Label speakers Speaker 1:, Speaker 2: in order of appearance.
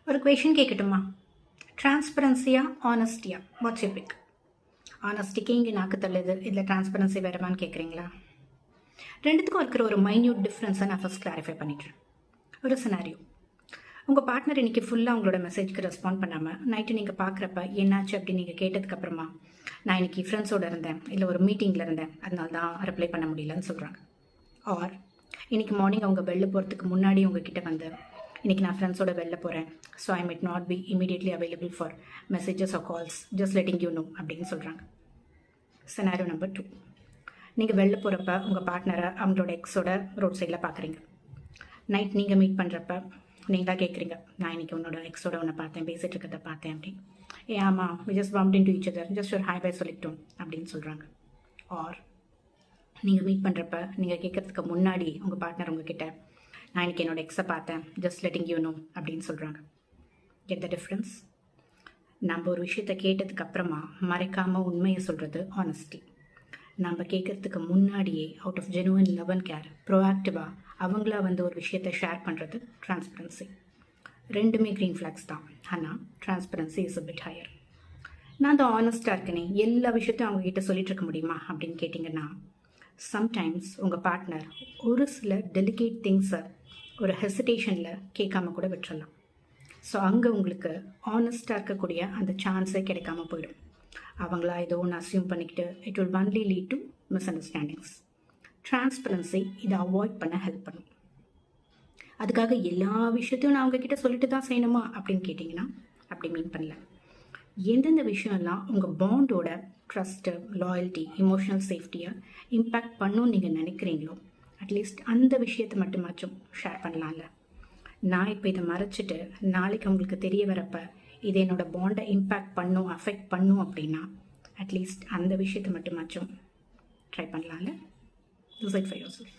Speaker 1: ஒரு கொஷின் கேட்கட்டுமா? டிரான்ஸ்பரன்சியா ஆனஸ்டியா? What's you pick? ஆனஸ்டிக்கு இங்கே நாக்கு தள்ளுது, இதில் டிரான்ஸ்பரன்சி வேறமான்னு கேட்குறீங்களா? ரெண்டுத்துக்கும் இருக்கிற ஒரு மைன்யூட் டிஃப்ரென்ஸை நான் ஃபஸ்ட் கிளாரிஃபை பண்ணிடுறேன். ஒரு சினாரியோ, உங்கள் பார்ட்னர் இன்றைக்கி ஃபுல்லாக உங்களோட மெசேஜ்க்கு ரெஸ்பாண்ட் பண்ணாமல் நைட்டு நீங்கள் பார்க்குறப்ப என்னாச்சு அப்படின்னு நீங்கள் கேட்டதுக்கப்புறமா நான் இன்றைக்கி ஃப்ரெண்ட்ஸோடு இருந்தேன், இல்லை ஒரு மீட்டிங்கில் இருந்தேன், அதனால தான் ரிப்ளை பண்ண முடியலன்னு சொல்கிறாங்க. ஆர் இன்றைக்கி மார்னிங் அவங்க வெளில போகிறதுக்கு முன்னாடி உங்ககிட்ட வந்து இன்றைக்கி நான் ஃப்ரெண்ட்ஸோட வெளில போகிறேன், so I might not be immediately available for messages or calls, just letting you know அப்படின்னு சொல்கிறாங்க. சினாரியோ நம்பர் 2, நீங்கள் வெளில போகிறப்ப உங்கள் பார்ட்னரை அவங்களோட எக்ஸோட ரோட் சைடில் பார்க்குறீங்க. நைட் நீங்கள் மீட் பண்ணுறப்ப நீங்களாக கேட்குறீங்க, நான் இன்றைக்கி உன்னோட எக்ஸோட உன்னை பார்த்தேன், பேசிகிட்டு இருக்கிறத பார்த்தேன் அப்படின்னு. ஆமாம், we just bumped into each other, just ஒரு ஹாய் பை சொல்லிட்டோம் அப்படின்னு சொல்கிறாங்க. ஆர் நீங்கள் மீட் பண்ணுறப்ப நீங்கள் கேட்குறதுக்கு முன்னாடி உங்கள் பார்ட்னர் உங்ககிட்ட நான் இன்றைக்கி என்னோடய எக்ஸை பார்த்தேன், ஜஸ்ட் லெட்டிங் யூ நோ அப்படின்னு சொல்கிறாங்க. Get the difference? நம்ம ஒரு விஷயத்தை கேட்டதுக்கு அப்புறமா மறைக்காமல் உண்மையை சொல்கிறது ஆனஸ்டி. நம்ம கேட்குறதுக்கு முன்னாடியே out of genuine love and care ப்ரோஆக்டிவாக அவங்களா வந்து ஒரு விஷயத்தை ஷேர் பண்ணுறது டிரான்ஸ்பரன்சி. ரெண்டுமே க்ரீன் ஃப்ளாக்ஸ் தான், ஆனால் transparency is a bit higher. நான் தான் ஆனஸ்ட்டாக இருக்கேனே, எல்லா விஷயத்தையும் அவங்ககிட்ட சொல்லிட்டு இருக்க முடியுமா அப்படின்னு கேட்டிங்கன்னா, சம்டைம்ஸ் உங்கள் பார்ட்னர் ஒரு சில டெலிகேட் திங்ஸை ஒரு ஹெசிடேஷனில் கேட்காம கூட விட்டுறலாம். ஸோ அங்கே உங்களுக்கு ஆனஸ்ட்டாக இருக்கக்கூடிய அந்த சான்ஸே கிடைக்காம போயிடும். அவங்களா ஏதோ ஒன்று அசியூம் பண்ணிக்கிட்டு it will only lead to miss understandings. Transparency இதை அவாய்ட் பண்ண ஹெல்ப் பண்ணும். அதுக்காக எல்லா விஷயத்தையும் நான் அவங்கக்கிட்ட சொல்லிட்டு தான் செய்யணுமா அப்படின்னு கேட்டிங்கன்னா அப்படி மீன் பண்ணல. எந்தெந்த விஷயம்லாம் உங்கள் பாண்டோட ட்ரஸ்ட்டு, லாயல்ட்டி, இமோஷனல் சேஃப்டியை இம்பேக்ட் பண்ணணும்னு நீங்கள் நினைக்கிறீங்களோ அட்லீஸ்ட் அந்த விஷயத்தை மட்டுமாச்சும் ஷேர் பண்ணலாம்ல. நான் இப்போ இதை மறைச்சிட்டு நாளைக்கு உங்களுக்கு தெரிய வரப்ப இது என்னோடய பாண்டை இம்பேக்ட் பண்ணும், அஃபெக்ட் பண்ணும் அப்படின்னா அட்லீஸ்ட் அந்த விஷயத்தை மட்டுமாச்சும் ட்ரை பண்ணலாம்ல. Decide for yourself.